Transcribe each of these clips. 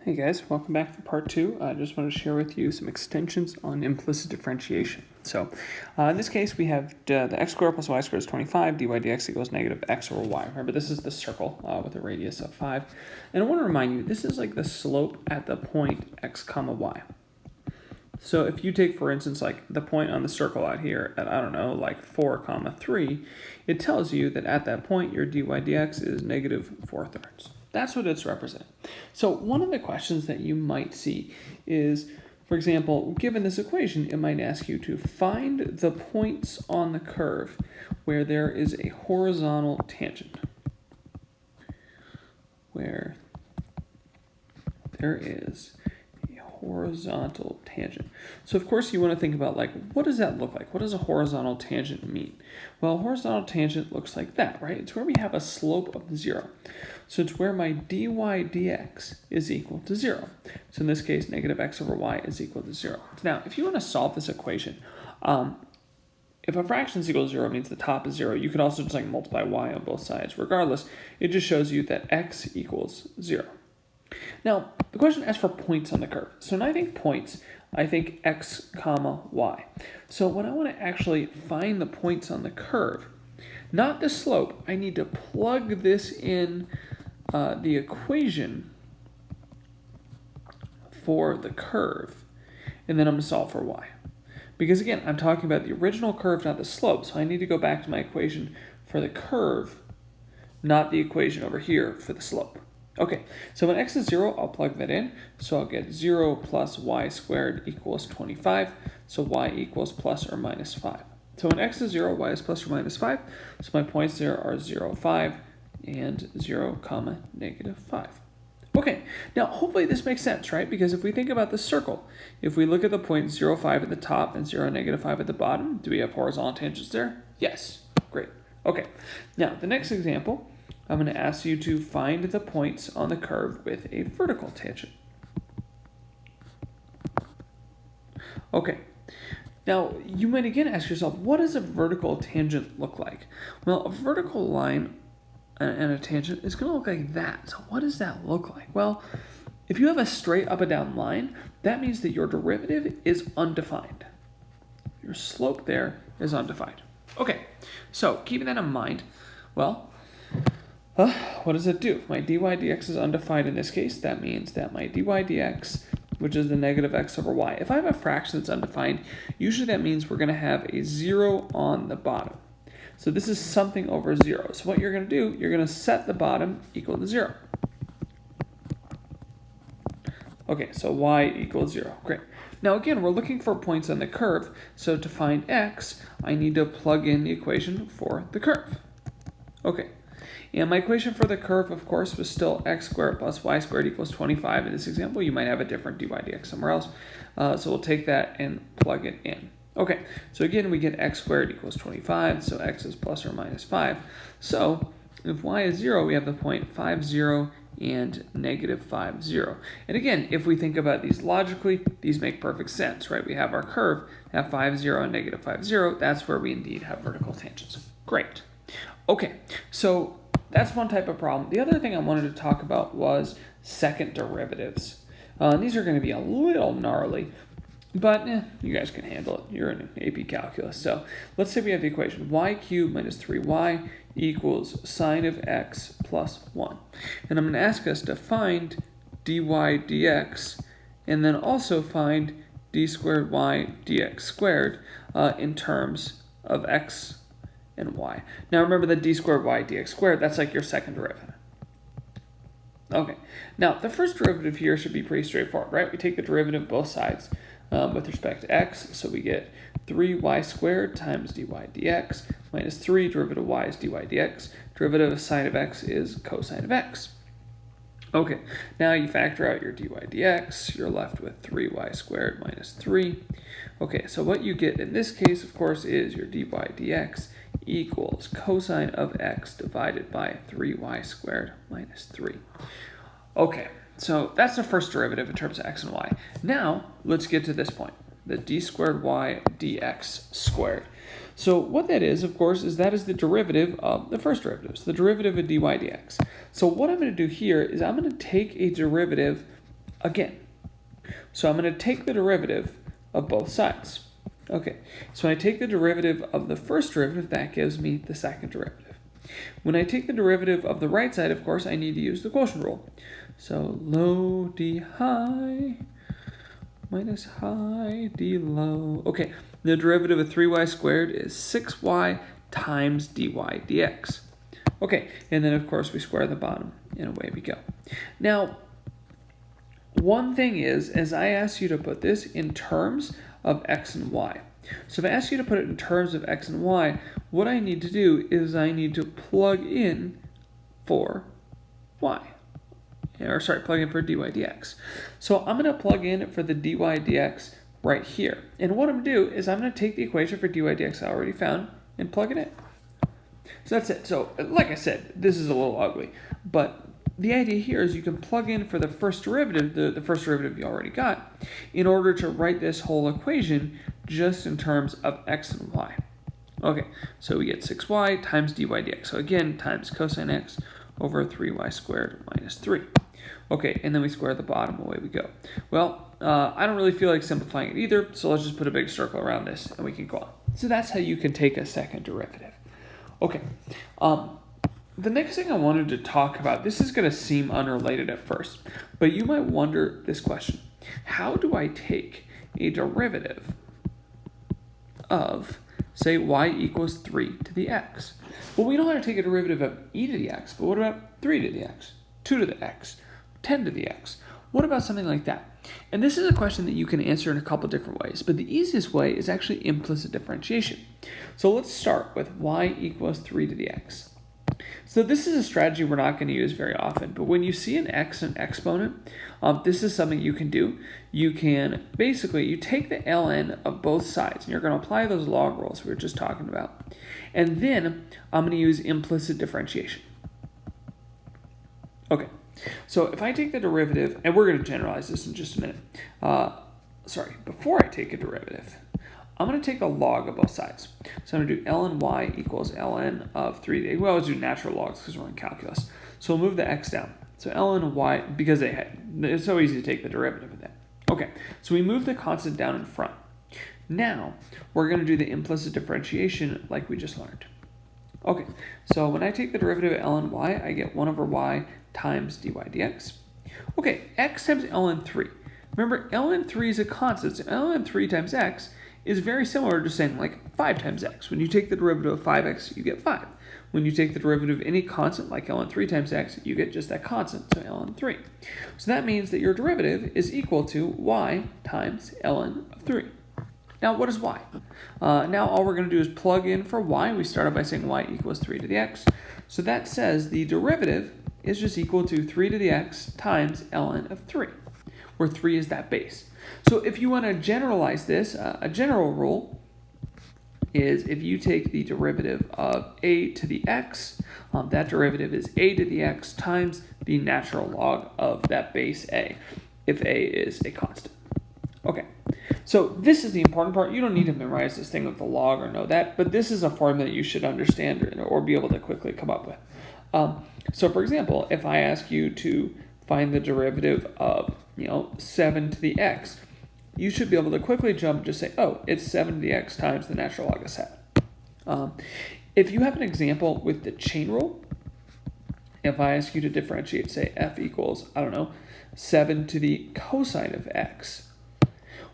Hey guys, welcome back for part 2. I just want to share with you some extensions on implicit differentiation. So in this case we have the x squared plus y squared is 25, dy dx equals negative x over y. Remember, this is the circle with a radius of 5. And I want to remind you, this is like the slope at the point x comma y. So if you take, for instance, like the point on the circle out here at, I don't know, like 4 comma 3, it tells you that at that point your dy dx is negative 4/3. That's what it's representing. So one of the questions that you might see is, for example, given this equation, it might ask you to find the points on the curve where there is a horizontal tangent. Where there is a horizontal tangent. So of course you want to think about, like, what does that look like? What does a horizontal tangent mean? Well, a horizontal tangent looks like that, right? It's where we have a slope of 0. So it's where my dy dx is equal to 0. So in this case, negative x over y is equal to 0. Now, if you want to solve this equation, if a fraction is equal to 0, it means the top is 0. You could also just like multiply y on both sides. Regardless, it just shows you that x equals 0. Now, the question asks for points on the curve. So when I think points, I think x comma y. So when I want to actually find the points on the curve, not the slope, I need to plug this in the equation for the curve, and then I'm going to solve for y. Because again, I'm talking about the original curve, not the slope, so I need to go back to my equation for the curve, not the equation over here for the slope. Okay, so when x is 0, I'll plug that in. So I'll get 0 plus y squared equals 25. So y equals plus or minus 5. So when x is 0, y is plus or minus 5. So my points there are 0, 5, and 0, comma, negative 5. Okay, now hopefully this makes sense, right? Because if we think about the circle, if we look at the point 0, 5 at the top and 0, negative 5 at the bottom, do we have horizontal tangents there? Yes, great. Okay, now the next example, I'm going to ask you to find the points on the curve with a vertical tangent. Okay, now you might again ask yourself, what does a vertical tangent look like? Well, a vertical line and a tangent is going to look like that. So what does that look like? Well, if you have a straight up and down line, that means that your derivative is undefined. Your slope there is undefined. Okay, so keeping that in mind, well, what does it do? If my dy dx is undefined in this case, that means that my dy dx, which is the negative x over y, if I have a fraction that's undefined, usually that means we're going to have a 0 on the bottom. So this is something over 0. So what you're going to do, you're going to set the bottom equal to 0. Okay, so y equals 0. Great. Now again, we're looking for points on the curve. So to find x, I need to plug in the equation for the curve. Okay. And my equation for the curve, of course, was still x squared plus y squared equals 25. In this example, you might have a different dy dx somewhere else. So we'll take that and plug it in. Okay, so again, we get x squared equals 25, so x is plus or minus 5. So if y is 0, we have the point 5, 0, and negative 5, 0. And again, if we think about these logically, these make perfect sense, right? We have our curve at 5, 0, and negative 5, 0. That's where we indeed have vertical tangents. Great. Okay, so that's one type of problem. The other thing I wanted to talk about was second derivatives. These are going to be a little gnarly, but you guys can handle it. You're in AP calculus. So let's say we have the equation y cubed minus 3y equals sine of x plus 1. And I'm going to ask us to find dy dx and then also find d squared y dx squared in terms of x and y. Now remember that d squared y dx squared, that's like your second derivative. Okay, now the first derivative here should be pretty straightforward, right? We take the derivative of both sides with respect to x, so we get 3y squared times dy dx minus 3, derivative of y is dy dx, derivative of sine of x is cosine of x. Okay, now you factor out your dy dx, you're left with 3y squared minus 3. Okay, so what you get in this case, of course, is your dy dx equals cosine of x divided by 3y squared minus 3. Okay, so that's the first derivative in terms of x and y. Now, let's get to this point, the d squared y dx squared. So what that is, of course, is that is the derivative of the first derivative, so the derivative of dy dx. So what I'm going to do here is I'm going to take a derivative again. So I'm going to take the derivative of both sides. Okay, so when I take the derivative of the first derivative, that gives me the second derivative. When I take the derivative of the right side, of course, I need to use the quotient rule. So low d high minus high d low. Okay, the derivative of 3y squared is 6y times dy dx. Okay, and then of course we square the bottom, and away we go. Now, one thing is I ask you to put this in terms of x and y. So if I ask you to put it in terms of x and y, what I need to do is I need to plug in for y. Or sorry, plug in for dy dx. So I'm going to plug in for the dy dx right here. And what I'm going to do is I'm going to take the equation for dy dx I already found and plug it in. So that's it. So like I said, this is a little ugly, but the idea here is you can plug in for the first derivative, the first derivative you already got, in order to write this whole equation just in terms of x and y. Okay, so we get 6y times dy dx. So again, times cosine x over 3y squared minus 3. Okay, and then we square the bottom, away we go. Well, I don't really feel like simplifying it either, so let's just put a big circle around this and we can go on. So that's how you can take a second derivative. Okay, the next thing I wanted to talk about, this is going to seem unrelated at first, but you might wonder this question. How do I take a derivative of, say, y equals 3 to the x? Well, we know how to take a derivative of e to the x, but what about 3 to the x, 2 to the x, 10 to the x? What about something like that? And this is a question that you can answer in a couple different ways, but the easiest way is actually implicit differentiation. So let's start with y equals 3 to the x. So this is a strategy we're not going to use very often, but when you see an x and exponent, this is something you can do. You can basically, you take the ln of both sides, and you're going to apply those log rules we were just talking about. And then I'm going to use implicit differentiation. Okay, so if I take the derivative, and we're going to generalize this in just a minute. Before I take a derivative, I'm going to take the log of both sides. So I'm going to do ln y equals ln of 3. We always do natural logs because we're in calculus. So we'll move the x down. So ln y, because it's so easy to take the derivative of that. Okay, so we move the constant down in front. Now, we're going to do the implicit differentiation like we just learned. Okay, so when I take the derivative of ln y, I get 1 over y times dy dx. Okay, x times ln 3. Remember, ln 3 is a constant, so ln 3 times x is very similar to saying like 5 times x. When you take the derivative of 5x, you get 5. When you take the derivative of any constant, like ln 3 times x, you get just that constant, so ln 3. So that means that your derivative is equal to y times ln of 3. Now, what is y? Now, all we're going to do is plug in for y. We started by saying y equals 3 to the x. So that says the derivative is just equal to 3 to the x times ln of 3, where 3 is that base. So if you want to generalize this, a general rule is if you take the derivative of a to the x, that derivative is a to the x times the natural log of that base a, if a is a constant. Okay, so this is the important part. You don't need to memorize this thing with the log or know that, but this is a formula that you should understand or be able to quickly come up with. So for example, if I ask you to find the derivative of 7 to the x, you should be able to quickly jump and just say, oh, it's 7 to the x times the natural log of 7. If you have an example with the chain rule, if I ask you to differentiate, say, f equals, 7 to the cosine of x,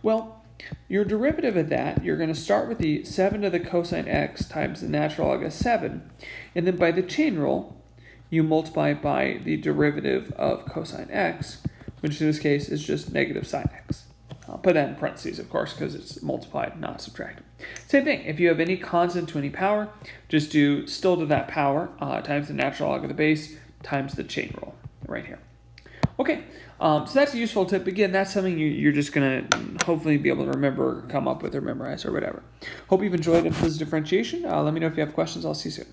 well, your derivative of that, you're going to start with the 7 to the cosine x times the natural log of 7, and then by the chain rule, you multiply by the derivative of cosine x, which in this case is just negative sine x. I'll put that in parentheses, of course, because it's multiplied, not subtracted. Same thing, if you have any constant to any power, just do still to that power times the natural log of the base times the chain rule right here. Okay, so that's a useful tip. Again, that's something you're just going to hopefully be able to remember, come up with, or memorize, or whatever. Hope you've enjoyed implicit differentiation. Let me know if you have questions. I'll see you soon.